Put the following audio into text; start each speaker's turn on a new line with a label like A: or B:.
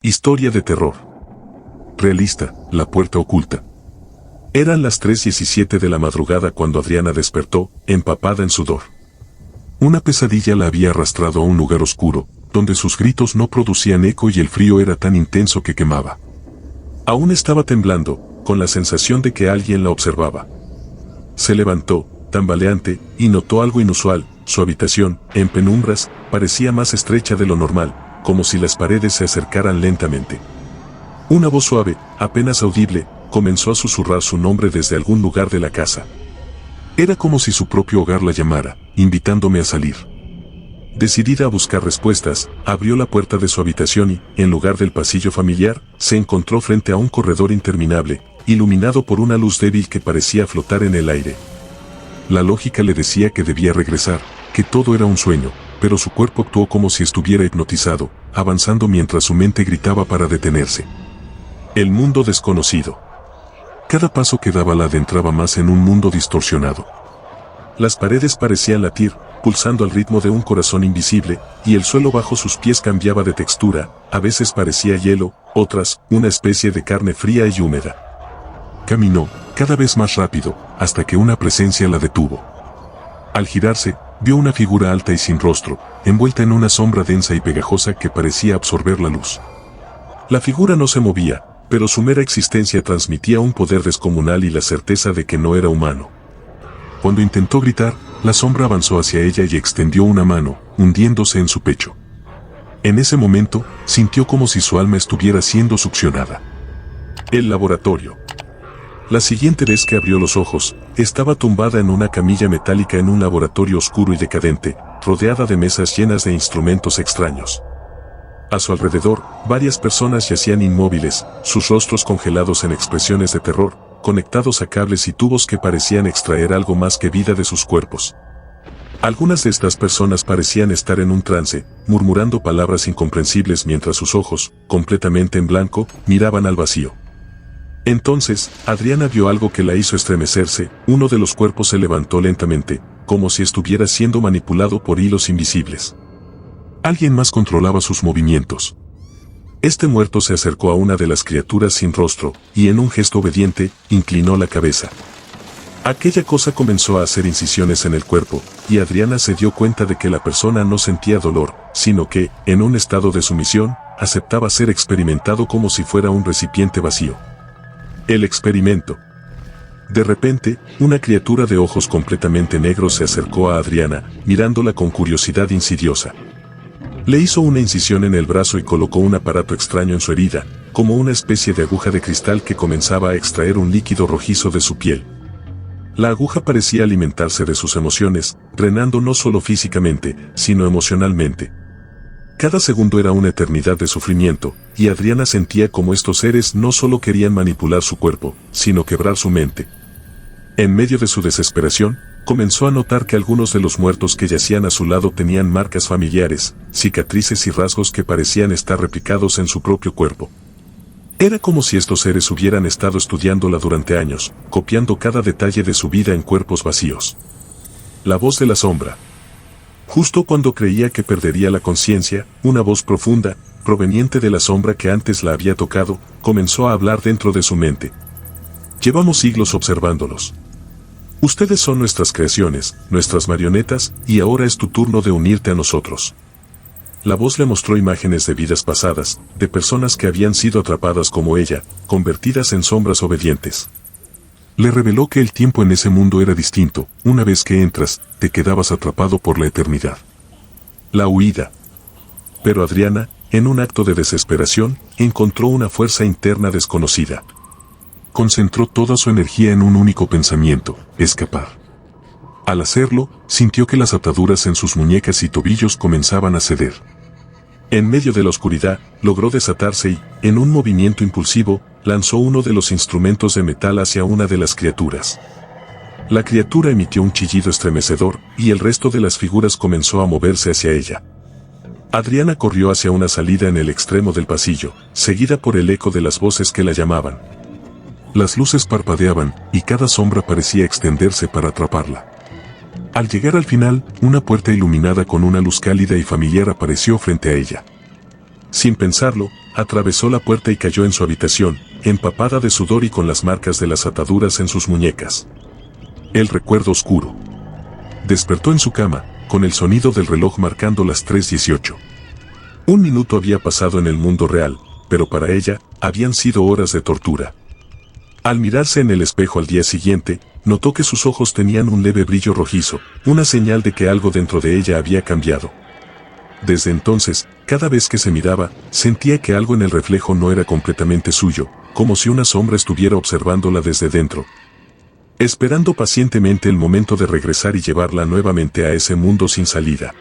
A: Historia de terror. Realista, La puerta oculta. Eran las 3:17 de la madrugada cuando Adriana despertó, empapada en sudor. Una pesadilla la había arrastrado a un lugar oscuro, donde sus gritos no producían eco y el frío era tan intenso que quemaba. Aún estaba temblando, con la sensación de que alguien la observaba. Se levantó, tambaleante, y notó algo inusual. Su habitación, en penumbras, parecía más estrecha de lo normal, como si las paredes se acercaran lentamente. Una voz suave, apenas audible, comenzó a susurrar su nombre desde algún lugar de la casa. Era como si su propio hogar la llamara, invitándome a salir. Decidida a buscar respuestas, abrió la puerta de su habitación y, en lugar del pasillo familiar, se encontró frente a un corredor interminable, iluminado por una luz débil que parecía flotar en el aire. La lógica le decía que debía regresar, que todo era un sueño, pero su cuerpo actuó como si estuviera hipnotizado, avanzando mientras su mente gritaba para detenerse. El mundo desconocido. Cada paso que daba la adentraba más en un mundo distorsionado. Las paredes parecían latir, pulsando al ritmo de un corazón invisible, y el suelo bajo sus pies cambiaba de textura, a veces parecía hielo, otras, una especie de carne fría y húmeda. Caminó, cada vez más rápido, hasta que una presencia la detuvo. Al girarse, vio una figura alta y sin rostro, envuelta en una sombra densa y pegajosa que parecía absorber la luz. La figura no se movía, pero su mera existencia transmitía un poder descomunal y la certeza de que no era humano. Cuando intentó gritar, la sombra avanzó hacia ella y extendió una mano, hundiéndose en su pecho. En ese momento, sintió como si su alma estuviera siendo succionada. El laboratorio. La siguiente vez que abrió los ojos, estaba tumbada en una camilla metálica en un laboratorio oscuro y decadente, rodeada de mesas llenas de instrumentos extraños. A su alrededor, varias personas yacían inmóviles, sus rostros congelados en expresiones de terror, conectados a cables y tubos que parecían extraer algo más que vida de sus cuerpos. Algunas de estas personas parecían estar en un trance, murmurando palabras incomprensibles mientras sus ojos, completamente en blanco, miraban al vacío. Entonces, Adriana vio algo que la hizo estremecerse. Uno de los cuerpos se levantó lentamente, como si estuviera siendo manipulado por hilos invisibles. Alguien más controlaba sus movimientos. Este muerto se acercó a una de las criaturas sin rostro, y en un gesto obediente, inclinó la cabeza. Aquella cosa comenzó a hacer incisiones en el cuerpo, y Adriana se dio cuenta de que la persona no sentía dolor, sino que, en un estado de sumisión, aceptaba ser experimentado como si fuera un recipiente vacío. El experimento. De repente, una criatura de ojos completamente negros se acercó a Adriana, mirándola con curiosidad insidiosa. Le hizo una incisión en el brazo y colocó un aparato extraño en su herida, como una especie de aguja de cristal que comenzaba a extraer un líquido rojizo de su piel. La aguja parecía alimentarse de sus emociones, drenando no solo físicamente, sino emocionalmente. Cada segundo era una eternidad de sufrimiento, y Adriana sentía como estos seres no solo querían manipular su cuerpo, sino quebrar su mente. En medio de su desesperación, comenzó a notar que algunos de los muertos que yacían a su lado tenían marcas familiares, cicatrices y rasgos que parecían estar replicados en su propio cuerpo. Era como si estos seres hubieran estado estudiándola durante años, copiando cada detalle de su vida en cuerpos vacíos. La voz de la sombra. Justo cuando creía que perdería la conciencia, una voz profunda, proveniente de la sombra que antes la había tocado, comenzó a hablar dentro de su mente. Llevamos siglos observándolos. Ustedes son nuestras creaciones, nuestras marionetas, y ahora es tu turno de unirte a nosotros. La voz le mostró imágenes de vidas pasadas, de personas que habían sido atrapadas como ella, convertidas en sombras obedientes. Le reveló que el tiempo en ese mundo era distinto. Una vez que entras, te quedabas atrapado por la eternidad. La huida. Pero Adriana, en un acto de desesperación, encontró una fuerza interna desconocida. Concentró toda su energía en un único pensamiento: escapar. Al hacerlo, sintió que las ataduras en sus muñecas y tobillos comenzaban a ceder. En medio de la oscuridad, logró desatarse y, en un movimiento impulsivo, lanzó uno de los instrumentos de metal hacia una de las criaturas. La criatura emitió un chillido estremecedor, y el resto de las figuras comenzó a moverse hacia ella. Adriana corrió hacia una salida en el extremo del pasillo, seguida por el eco de las voces que la llamaban. Las luces parpadeaban, y cada sombra parecía extenderse para atraparla. Al llegar al final, una puerta iluminada con una luz cálida y familiar apareció frente a ella. Sin pensarlo, atravesó la puerta y cayó en su habitación, empapada de sudor y con las marcas de las ataduras en sus muñecas. El recuerdo oscuro. Despertó en su cama, con el sonido del reloj marcando las 3:18. Un minuto había pasado en el mundo real, pero para ella, habían sido horas de tortura. Al mirarse en el espejo al día siguiente, notó que sus ojos tenían un leve brillo rojizo, una señal de que algo dentro de ella había cambiado. Desde entonces, cada vez que se miraba, sentía que algo en el reflejo no era completamente suyo, como si una sombra estuviera observándola desde dentro, esperando pacientemente el momento de regresar y llevarla nuevamente a ese mundo sin salida.